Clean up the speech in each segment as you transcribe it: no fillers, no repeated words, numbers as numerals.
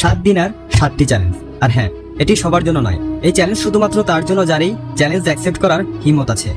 7 দিন আর 7টি চ্যালেঞ্জ। আর হ্যাঁ, এটি সবার জন্য নয়। এই চ্যালেঞ্জ শুধুমাত্র তার জন্য যারই চ্যালেঞ্জ অ্যাকসেপ্ট করার হিম্মত আছে।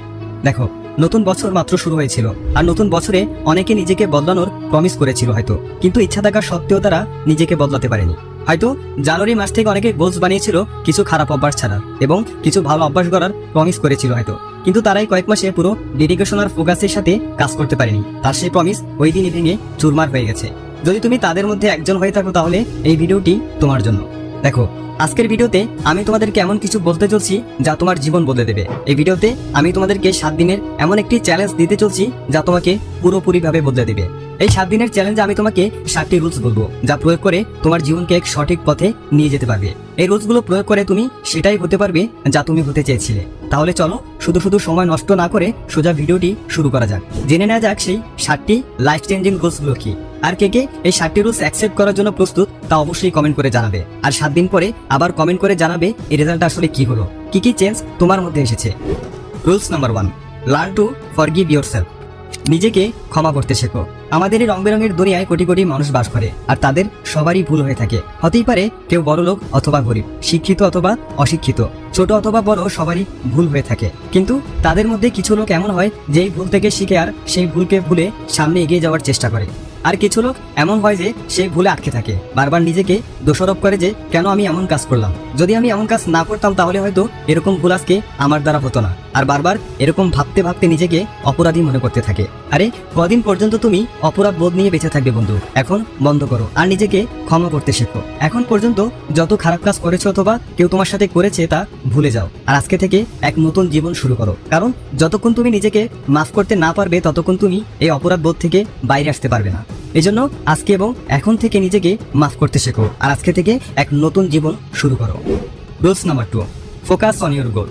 দেখো, নতুন বছর মাত্র শুরু হয়েছিল, আর নতুন বছরে অনেকে নিজেকে বদলানোর প্রমিস করেছিল হয়তো, কিন্তু ইচ্ছা থাকা সত্ত্বেও তারা নিজেকে বদলাতে পারেনি। হয়তো জানুয়ারি মাস থেকে অনেকে গোলস বানিয়েছিল কিছু খারাপ অভ্যাস ছাড়া, এবং কিছু ভালো অভ্যাস করার প্রমিস করেছিল হয়তো, কিন্তু তারাই কয়েক মাসে পুরো ডেডিকেশন আর ফোকাসের সাথে কাজ করতে পারেনি। তার সেই প্রমিস ওই দিনই ভেঙে চুরমার হয়ে গেছে। যদি তুমি তাদের মধ্যে একজন হয়ে থাকো তাহলে এই ভিডিওটি তোমার জন্য। দেখো, আজকের ভিডিওতে আমি তোমাদেরকে এমন কিছু বলতে চলছি যা তোমার জীবন বদলে দেবে। এই ভিডিওতে আমি তোমাদেরকে 7 দিনের এমন একটি চ্যালেঞ্জ দিতে চলছি যা তোমাকে পুরোপুরিভাবে বদলে দেবে। এই 7 দিনের চ্যালেঞ্জে আমি তোমাকে 7টি রুলস বলবো, যা প্রয়োগ করে তোমার জীবনকে এক সঠিক পথে নিয়ে যেতে পারবে। এই রুলসগুলো প্রয়োগ করে তুমি সেটাই হতে পারবে যা তুমি হতে চেয়েছিলে। তাহলে চলো শুধু সময় নষ্ট না করে সোজা ভিডিওটি শুরু করা যাক। জেনে নেওয়া যাক সেই 7টি লাইফ চেঞ্জিং রুলসগুলো কি। আর কে কে এই 7টি রুলস অ্যাকসেপ্ট করার জন্য প্রস্তুত তা অবশ্যই কমেন্ট করে জানাবে। আর 7 দিন পরে আবার কমেন্ট করে জানাবে এই রেজাল্ট আসলে কি হলো, কি চেঞ্জ তোমার মধ্যে এসেছে। Rules number 1, learn to forgive yourself. নিজেকে ক্ষমা করতে শেখো। আমাদের এই রং বেরঙের দুনিয়ায় কোটি কোটি মানুষ বাস করে, আর তাদের সবারই ভুল হয়ে থাকে। হতেই পারে কেউ বড়লোক অথবা গরিব, শিক্ষিত অথবা অশিক্ষিত, ছোট অথবা বড়, সবারই ভুল হয়ে থাকে। কিন্তু তাদের মধ্যে কিছু লোক এমন হয় যে এই ভুল থেকে শিখে আর সেই ভুলকে ভুলে সামনে এগিয়ে যাওয়ার চেষ্টা করে। আর কিছু লোক এমন হয় যে সেই ভুলে আটকে থাকে, বারবার নিজেকে দোষারোপ করে যে কেন আমি এমন কাজ করলাম, যদি আমি এমন কাজ না করতাম তাহলে হয়তো এরকম ভুল আজকে আমার দ্বারা হতো না। আর বারবার এরকম ভাবতে ভাবতে নিজেকে অপরাধী মনে করতে থাকে। আরে কদিন পর্যন্ত তুমি অপরাধ বোধ নিয়ে বেঁচে থাকবে বন্ধু? এখন বন্ধ করো আর নিজেকে ক্ষমা করতে শেখো। এখন পর্যন্ত যত খারাপ কাজ করেছো অথবা কেউ তোমার সাথে করেছে তা ভুলে যাও, আর আজকে থেকে এক নতুন জীবন শুরু করো। কারণ যতক্ষণ তুমি নিজেকে মাফ করতে না পারবে ততক্ষণ তুমি এই অপরাধ বোধ থেকে বাইরে আসতে পারবে না। এজন্য আজকে এবং এখন থেকে নিজেকে মাফ করতে শেখো, আর আজকে থেকে এক নতুন জীবন শুরু করো। Rules number 2, focus on your goal.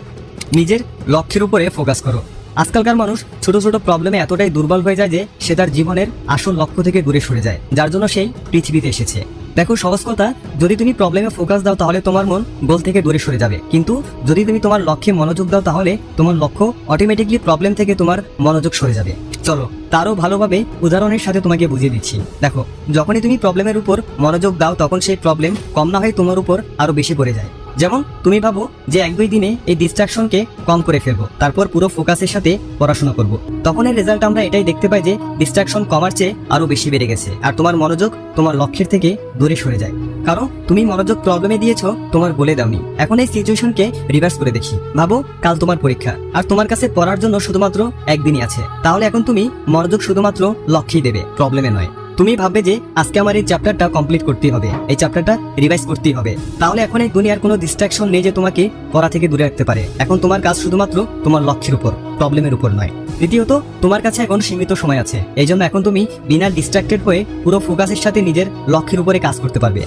নিজের লক্ষ্যের উপরে ফোকাস করো। আজকালকার মানুষ ছোট ছোট প্রবলেমে এতটাই দুর্বল হয়ে যায় যে সে তার জীবনের আসল লক্ষ্য থেকে দূরে সরে যায়, যার জন্য সেই পৃথিবীতে এসেছে। দেখো, সহজ কথা, যদি তুমি প্রবলেমে ফোকাস দাও তাহলে তোমার মন গোল থেকে দূরে সরে যাবে, কিন্তু যদি তুমি তোমার লক্ষ্যে মনোযোগ দাও তাহলে তোমার লক্ষ্য অটোমেটিকলি প্রবলেম থেকে তোমার মনোযোগ সরে যাবে। চলো তারও ভালোভাবে উদাহরণের সাথে তোমাকে বুঝিয়ে দিচ্ছি। দেখো, যখনই তুমি প্রবলেমের উপর মনোযোগ দাও তখন সেই প্রবলেম কম না হয়ে তোমার উপর আরো বেশি পড়ে যায়। যেমন তুমি ভাবো যে 1-2 দিনে এই ডিস্ট্রাকশনকে কম করে ফেলবো, তারপর পুরো ফোকাসের সাথে পড়াশোনা করব। তখন এর রেজাল্ট আমরা এটাই দেখতে পাই যে ডিস্ট্রাকশন কমার চেয়ে আরো বেশি বেড়ে গেছে, আর তোমার মনোযোগ তোমার লক্ষ্যের থেকে দূরে সরে যায়। কারণ তুমি মনোযোগ প্রবলেমে দিয়েছো, তোমার বলে দাওনি। এখন এই সিচুয়েশনকে রিভার্স করে দেখি। ভাবো কাল তোমার পরীক্ষা, আর তোমার কাছে পড়ার জন্য শুধুমাত্র একদিনই আছে। তাহলে এখন তুমি মনোযোগ শুধুমাত্র লক্ষ্যেই দেবে, প্রবলেমে নয়। তুমি ভাববে যে আজকে আমার এই চ্যাপ্টারটা কমপ্লিট করতেই হবে, এই চ্যাপ্টারটা রিভাইজ করতেই হবে। তাহলে এখন এই দুনিয়ার কোনো ডিস্ট্রাকশন নেই যে তোমাকে পড়া থেকে দূরে রাখতে পারে। এখন তোমার কাজ শুধুমাত্র তোমার লক্ষ্যের উপর, প্রবলেমের উপর নয়। দ্বিতীয়ত, তোমার কাছে এখন সীমিত সময় আছে, এই জন্য এখন তুমি বিনা ডিস্ট্রাক্টেড হয়ে পুরো ফোকাসের সাথে নিজের লক্ষ্যের উপরে কাজ করতে পারবে।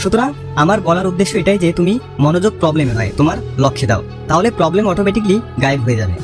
সুতরাং আমার বলার উদ্দেশ্য এটাই যে তুমি মনোযোগ প্রবলেমে নয়, তোমার লক্ষ্যে দাও, তাহলে প্রবলেম অটোমেটিকলি গায়েব হয়ে যাবে।